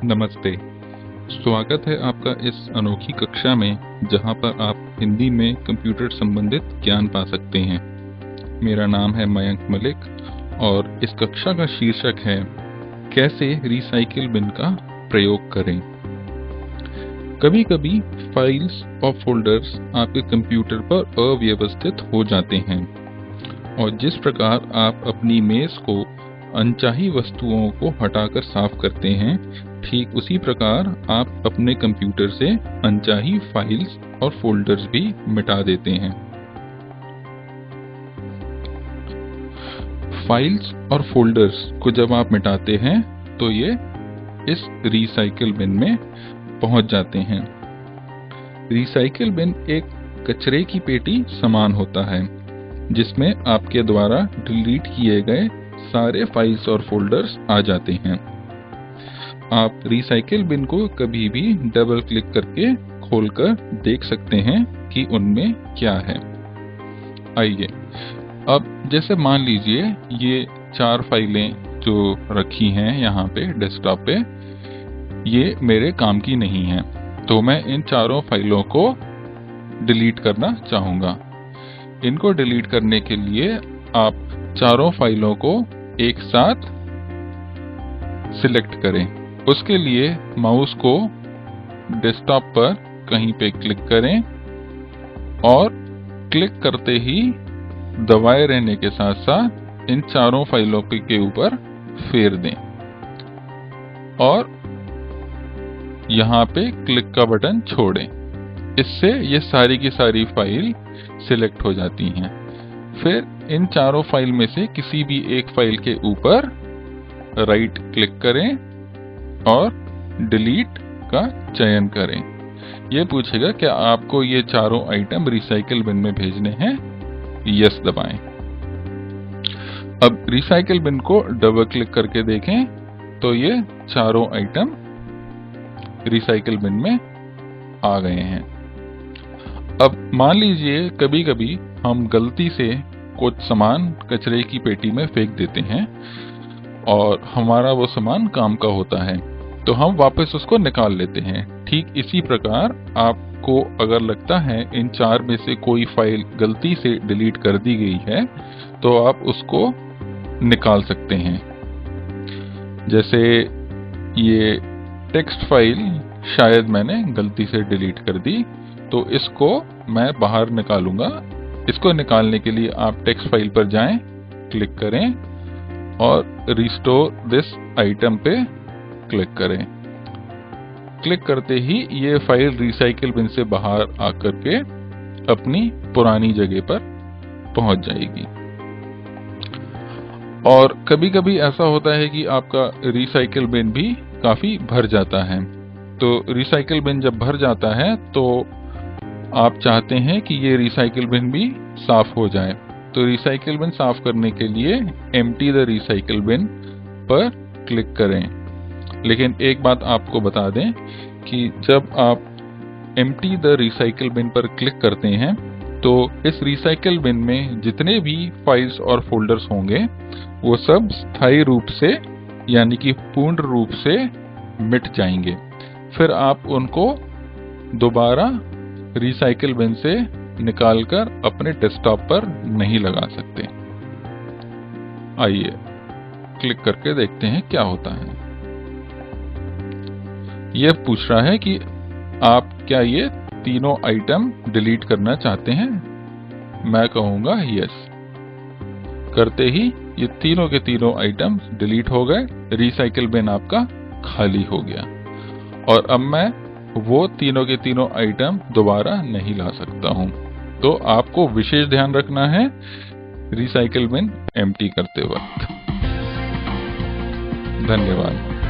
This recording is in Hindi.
नमस्ते। स्वागत है आपका इस अनोखी कक्षा में जहां पर आप हिंदी में कंप्यूटर संबंधित ज्ञान पा सकते हैं। मेरा नाम है मयंक मलिक और इस कक्षा का शीर्षक है कैसे रिसाइकिल बिन का प्रयोग करें। कभी-कभी फाइल्स और फोल्डर्स आपके कंप्यूटर पर अव्यवस्थित हो जाते हैं और जिस प्रकार आप अपनी मेज को अनचाही वस्तुओं को हटाकर साफ करते हैं, ठीक उसी प्रकार आप अपने कंप्यूटर से अनचाही फाइल्स और फोल्डर्स भी मिटा देते हैं। फाइल्स और फोल्डर्स को जब आप मिटाते हैं तो ये इस रिसाइकिल बिन में पहुंच जाते हैं। रिसाइकिल बिन एक कचरे की पेटी समान होता है जिसमें आपके द्वारा डिलीट किए गए सारे फाइल्स और फोल्डर्स आ जाते हैं। आप रिसाइकिल बिन को कभी भी डबल क्लिक करके खोलकर देख सकते हैं कि उनमें क्या है। आइए, अब जैसे मान लीजिए ये 4 फाइलें जो रखी हैं यहाँ पे डेस्कटॉप पे, ये मेरे काम की नहीं हैं, तो मैं इन चारों फाइलों को डिलीट करना चाहूँगा। इनको डिलीट करने के लिए आप चारों फाइलों को एक साथ सिलेक्ट करें। उसके लिए माउस को डेस्कटॉप पर कहीं पे क्लिक करें और क्लिक करते ही दबाए रहने के साथ साथ इन चारों फाइलों के ऊपर फेर दें और यहाँ पे क्लिक का बटन छोड़ें। इससे ये सारी की सारी फाइल सिलेक्ट हो जाती हैं। फिर इन चारों फाइल में से किसी भी एक फाइल के ऊपर राइट क्लिक करें और डिलीट का चयन करें। यह पूछेगा क्या आपको ये चारों आइटम रिसाइकिल बिन में भेजने हैं? यस दबाएं। अब रिसाइकिल बिन को डबल क्लिक करके देखें तो ये चारों आइटम रिसाइकिल बिन में आ गए हैं। अब मान लीजिए कभी कभी हम गलती से कुछ सामान कचरे की पेटी में फेंक देते हैं और हमारा वो सामान काम का होता है, तो हम वापस उसको निकाल लेते हैं। ठीक इसी प्रकार आपको अगर लगता है इन 4 में से कोई फाइल गलती से डिलीट कर दी गई है तो आप उसको निकाल सकते हैं। जैसे ये टेक्स्ट फाइल शायद मैंने गलती से डिलीट कर दी, तो इसको मैं बाहर निकालूंगा। इसको निकालने के लिए आप टेक्स्ट फाइल पर जाएं, क्लिक करें और रिस्टोर दिस आइटम पे क्लिक करें। क्लिक करते ही ये फाइल रिसाइकिल बिन से बाहर आकर के अपनी पुरानी जगह पर पहुंच जाएगी। और कभी कभी ऐसा होता है कि आपका रिसाइकिल बिन भी काफी भर जाता है। तो रिसाइकिल बिन जब भर जाता है तो आप चाहते हैं कि ये रिसाइकिल बिन भी साफ हो जाए। तो रिसाइकिल बिन साफ करने के लिए एम्प्टी द रिसाइकिल बिन पर क्लिक करें। लेकिन एक बात आपको बता दें कि जब आप एम्प्टी द रिसाइकिल बिन पर क्लिक करते हैं तो इस रिसाइकिल बिन में जितने भी फाइल्स और फोल्डर्स होंगे वो सब स्थायी रूप से यानी कि पूर्ण रूप से मिट जाएंगे। फिर आप उनको दोबारा रिसाइकिल बिन से निकालकर अपने डेस्कटॉप पर नहीं लगा सकते। आइए क्लिक करके देखते हैं क्या होता है। यह पूछ रहा है कि आप क्या ये तीनों आइटम डिलीट करना चाहते हैं? मैं कहूंगा यस। करते ही ये तीनों के तीनों आइटम डिलीट हो गए, रिसाइकिल बिन आपका खाली हो गया और अब मैं वो तीनों के तीनों आइटम दोबारा नहीं ला सकता हूं। तो आपको विशेष ध्यान रखना है रिसाइकिल बिन एम्प्टी करते वक्त। धन्यवाद।